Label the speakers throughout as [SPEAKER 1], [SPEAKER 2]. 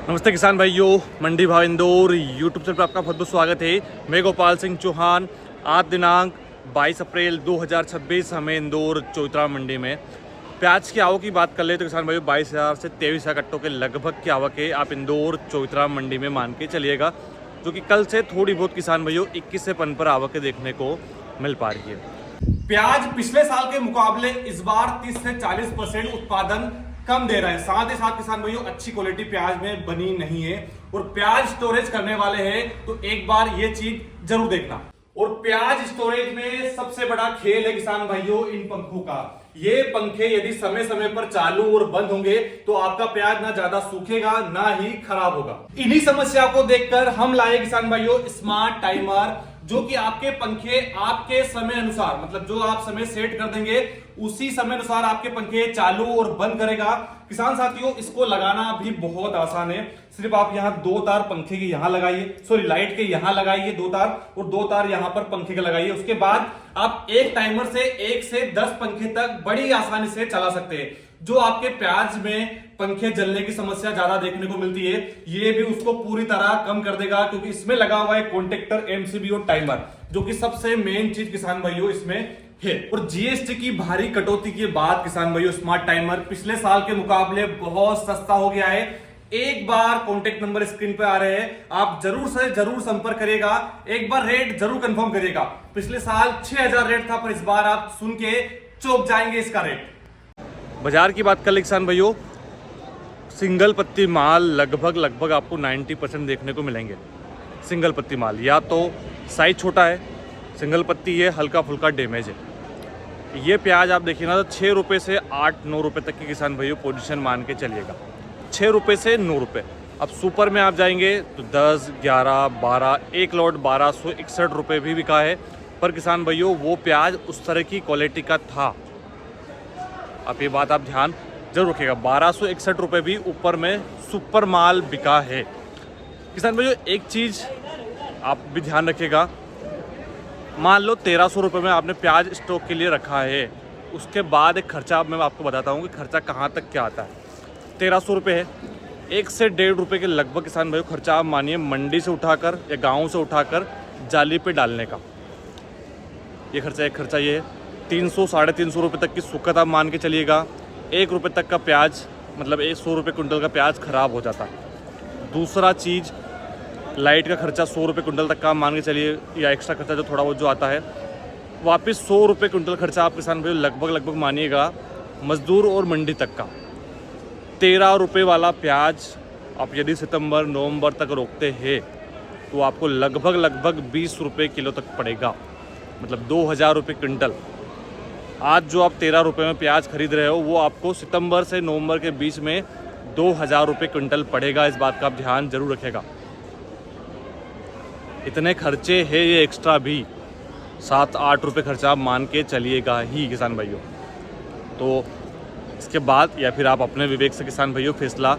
[SPEAKER 1] नमस्ते किसान भाइयों, मंडी भाव इंदौर यूट्यूब चैनल पर आपका बहुत बहुत स्वागत है। मैं गोपाल सिंह चौहान। आज दिनांक 22 अप्रैल 2026 हमें इंदौर चौतरा मंडी में प्याज की आवक की बात कर ले तो किसान भाइयों 22,000 से 23,000 कट्टों के लगभग की आवक है। आप इंदौर चौतरा मंडी में मान के चलिएगा, जो कि कल से थोड़ी बहुत किसान भाइयों 21 से पन पर आवक देखने को मिल पा रही है। प्याज पिछले साल के मुकाबले इस बार 30 से 40% उत्पादन कम दे रहा है। साथ ही साथ किसान भाइयों अच्छी क्वालिटी प्याज में बनी नहीं है और प्याज स्टोरेज करने वाले हैं तो एक बार ये चीज जरूर देखना। और प्याज स्टोरेज में सबसे बड़ा खेल है किसान भाइयों इन पंखों का। ये पंखे यदि समय समय पर चालू और बंद होंगे तो आपका प्याज ना ज्यादा सूखेगा ना ही खराब होगा। इन्हीं समस्या को देखकर हम लाए किसान भाइयों स्मार्ट टाइमर, जो कि आपके पंखे आपके समय अनुसार, मतलब जो आप समय सेट कर देंगे उसी समय अनुसार आपके पंखे चालू और बंद करेगा। किसान साथियों, इसको लगाना भी बहुत आसान है। सिर्फ आप यहाँ 2 तार पंखे के यहाँ लगाइए, सॉरी लाइट के यहाँ लगाइए 2 तार, और 2 तार यहाँ पर पंखे के लगाइए। उसके बाद आप एक टाइमर से 1 से 10 पंखे तक बड़ी आसानी से चला सकते हैं। जो आपके प्याज में पंखे जलने की समस्या ज्यादा देखने को मिलती है, ये भी उसको पूरी तरह कम कर देगा, क्योंकि इसमें लगा हुआ है कॉन्टेक्टर एमसीबी और टाइमर, जो कि सबसे मेन चीज किसान भाइयों इसमें है। और जीएसटी की भारी कटौती के बाद किसान भाइयों स्मार्ट टाइमर पिछले साल के मुकाबले बहुत सस्ता हो गया है। एक बार कॉन्टेक्ट नंबर स्क्रीन पे आ रहे हैं, आप जरूर से जरूर संपर्क करिएगा। एक बार रेट जरूर कंफर्म करिएगा। पिछले साल 6,000 रेट था, पर इस बार आप सुन के चौंक जाएंगे इसका रेट। बाजार की बात कर ले किसान भाइयों, सिंगल पत्ती माल लगभग आपको 90% देखने को मिलेंगे। सिंगल पत्ती माल या तो साइज छोटा है, सिंगल पत्ती है, हल्का फुल्का डैमेज है। ये प्याज आप देखिए ना तो 6 रुपये से 8-9 रुपये तक की किसान भाइयों पोजीशन मान के चलिएगा। 6 रुपये से 9 रुपये। अब सुपर में आप जाएंगे तो 10, 11, 12, एक लॉट 1261 रुपये भी बिका है। पर किसान भाइयों वो प्याज उस तरह की क्वालिटी का था। अब ये बात आप ध्यान जरूर रखिएगा, 1261 रुपये भी ऊपर में सुपर माल बिका है। किसान भाइयों एक चीज़ आप भी ध्यान रखिएगा, मान लो 1300 रुपये में आपने प्याज स्टॉक के लिए रखा है, उसके बाद एक खर्चा मैं आपको बताता हूँ कि खर्चा कहाँ तक क्या आता है। 1300 रुपये है, 1 से 1.5 रुपये के लगभग किसान भाइयों खर्चा आप मानिए मंडी से उठाकर या गाँव से उठाकर जाली पे डालने का। ये खर्चा एक खर्चा ये है। 300-350 रुपये तक की सुकत आप मान के चलिएगा। 1 रुपये तक का प्याज, मतलब 100 रुपये कुंटल का प्याज खराब हो जाता है। दूसरा चीज़ लाइट का खर्चा 100 रुपये कुंटल तक का मान के चलिए, या एक्स्ट्रा खर्चा जो थोड़ा बहुत जो आता है। वापस 100 रुपये कुंटल खर्चा आप किसान भाई लगभग मानिएगा मजदूर और मंडी तक का। 13 रुपये वाला प्याज आप यदि सितंबर नवंबर तक रोकते हैं तो आपको लगभग 20 रुपये किलो तक पड़ेगा, मतलब 2,000 रुपये क्विंटल। आज जो आप 13 रुपये में प्याज खरीद रहे हो वो आपको सितंबर से नवंबर के बीच में 2,000 रुपये क्विंटल पड़ेगा। इस बात का आप ध्यान जरूर रखेगा। इतने खर्चे हैं ये एक्स्ट्रा भी 7-8 रुपये खर्चा आप मान के चलिएगा ही किसान भाइयों। तो इसके बाद या फिर आप अपने विवेक से किसान भाइयों फैसला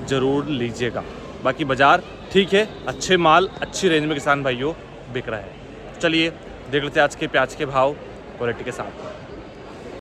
[SPEAKER 1] ज़रूर लीजिएगा। बाकी बाज़ार ठीक है, अच्छे माल अच्छी रेंज में किसान भाइयों बिक रहा है। चलिए देख लेते हैं आज के प्याज के भाव क्वालिटी के साथ।